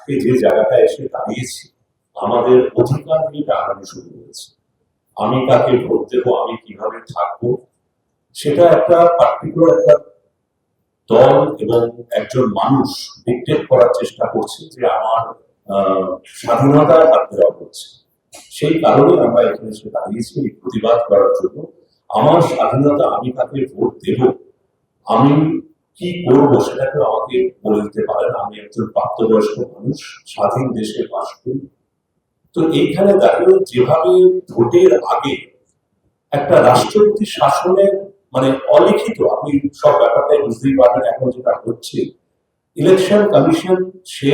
আজকে যে জায়গাটায় এসে দাঁড়িয়েছি, আমাদের অধিকার নিয়ে টানাটানি শুরু হয়েছে। আমি কাকে ভোট দেবো, আমি কিভাবে থাকবো, সেটা একটা পার্টিকুলার একটা দল এবং একজন মানুষ ডিকটেট করার চেষ্টা করছে যে আমার স্বাধীনতায় হাত দেওয়া হচ্ছে। সেই কারণে আমরা এখানে এসে দাঁড়িয়েছি এই প্রতিবাদ করার জন্য। আমার স্বাধীনতা, আমি কাকে ভোট দেব, আমি কি করবো, সেটা কেউ আমাকে বলে দিতে পারে না। আমি একজন প্রাপ্তবয়স্ক মানুষ, স্বাধীন দেশে বাস করি। তো এইখানে দাঁড়িয়ে যেভাবে ভোটের আগে একটা রাষ্ট্রপতি শাসনের মানে অলিখিত, আপনি সব ব্যাপারটাই বুঝতেই পারবেন এখন যেটা হচ্ছে, ইলেকশন কমিশন সে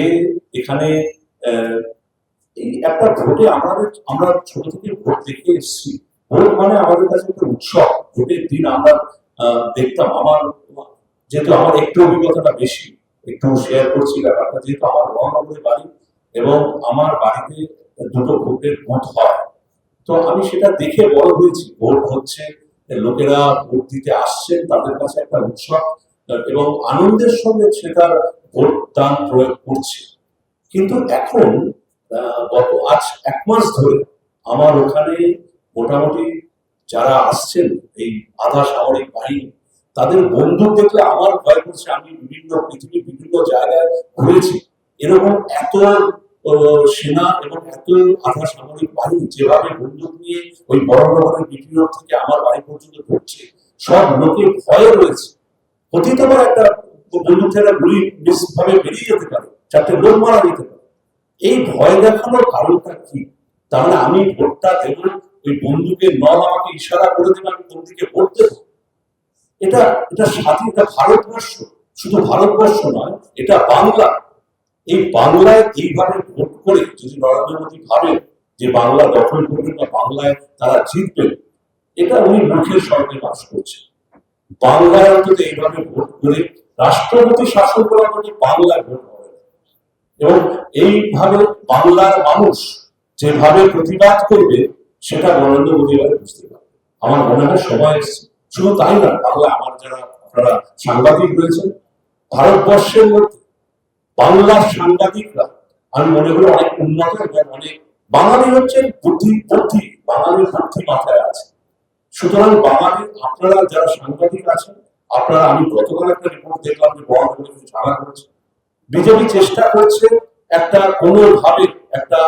এখানে এই একটা ভোটে আমরা ছোট থেকে ভোট দেখে এসেছি। ভোট মানে আমাদের কাছে একটা উৎসব। ভোটের দিন আমরা দেখতাম, যেহেতু আমার একটু অভিজ্ঞতাটা বেশি, একটু শেয়ার করছি ব্যাপারটা। যেহেতু আমার রংনগরে বাড়ি এবং আমার বাড়িতে দুটো ভোটের বুথ হয়, তো আমি সেটা দেখে বড় হয়েছি। ভোট হচ্ছে, লোকেরা ভোট দিতে আসছেন, তাদের কাছে একটা উৎসব এবং আনন্দের সঙ্গে সেটা ভোট দান প্রয়োগ করছে। কিন্তু এখন গত আজ 1 মাস ধরে আমার ওখানে মোটামুটি যারা আসছেন এই আধা সামরিক বাহিনী, তাদের বন্দুক দেখলে আমার ভয় করছে। আমি পৃথিবীর বিভিন্ন জায়গায় ঘুরেছি, এরকম এত সেনা এবং এত আধা সামরিক বাহিনী যেভাবে বন্দুক নিয়ে ওই বড় বড় বিভিন্ন থেকে আমার বাড়ি পর্যন্ত ঢুকছে, সব লোকে ভয়ে রয়েছে। হতেই পারে একটা বন্দুক থেকে গুলি মিস ভাবে বেরিয়ে যেতে পারে, 4টে লোক মারা যেতে পারে। এই ভয় দেখানোর কারণটা কি? তাহলে আমি ভোটটা দেব, ওই বন্দুকের নল আমাকে ইশারা করে দেবে আমি কোন দিকে ভোট দেব? এটা এটা স্বাধীন, এটা ভারতবর্ষ। শুধু ভারতবর্ষ নয়, এটা বাংলা। এই বাংলায় এইভাবে ভোট করে যদি নরেন্দ্র মোদী ভাবে যে বাংলা দখল করবেন বা বাংলায় তারা জিতবেন, এটা উনি মুখের স্বর্গে বাস করছে। বাংলায় অন্তত এইভাবে ভোট করে রাষ্ট্রপতি শাসন করার জন্য বাংলায় ভোট হবে এবং এইভাবে বাংলার মানুষ যেভাবে প্রতিবাদ করবে, সেটা নরেন্দ্র মোদী বুঝতে পারবে। আমার মনে হয় সময় এসেছে। শুধু তাই না, বাংলা আমার যারা আপনারা সাংবাদিক রয়েছেন, ভারতবর্ষের মধ্যে বাংলার সাংবাদিকরা আমি মনে করি অনেক উন্নত এবং অনেক বাঙালি হচ্ছেন বুদ্ধি, বাঙালির বুদ্ধি মাথায় আছে। সুতরাং বাঙালি আপনারা যারা সাংবাদিক আছেন, আপনারা, আমি গতকাল একটা রিপোর্ট দেখলাম যে বড় ঝামেলা করেছে। বিজেপি চেষ্টা করছে একটা কোনোভাবে একটা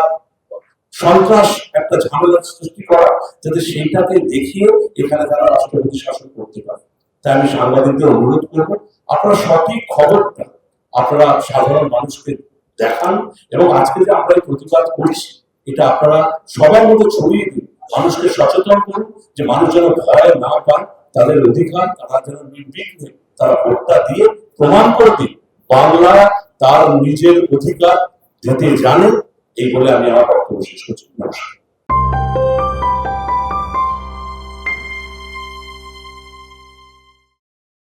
সন্ত্রাস, একটা ঝামেলা সৃষ্টি করা, যাতে সেইটাকে দেখিয়ে এখানে তারা রাষ্ট্রপতি শাসন করতে পারে। তাই আমি সাংবাদিকদের অনুরোধ করবো, আপনারা সঠিক খবরটা আপনারা সাধারণ মানুষকে দেখান এবং আজকে যে আমরা এই প্রতিবাদ করছি, এটা আপনারা সবার মধ্যে ছড়িয়ে দিন, মানুষকে সচেতন করুন, যে মানুষ যেন ভয় না পায়, তাদের অধিকার তারা যেন নির্বিঘ্নে তারা ভোটটা দিয়ে প্রমাণ করে দিন বাংলা তার নিজের অধিকার দিতে জানে। এই বলে আমি আমার বক্তব্য শেষ করছি। নমস্কার।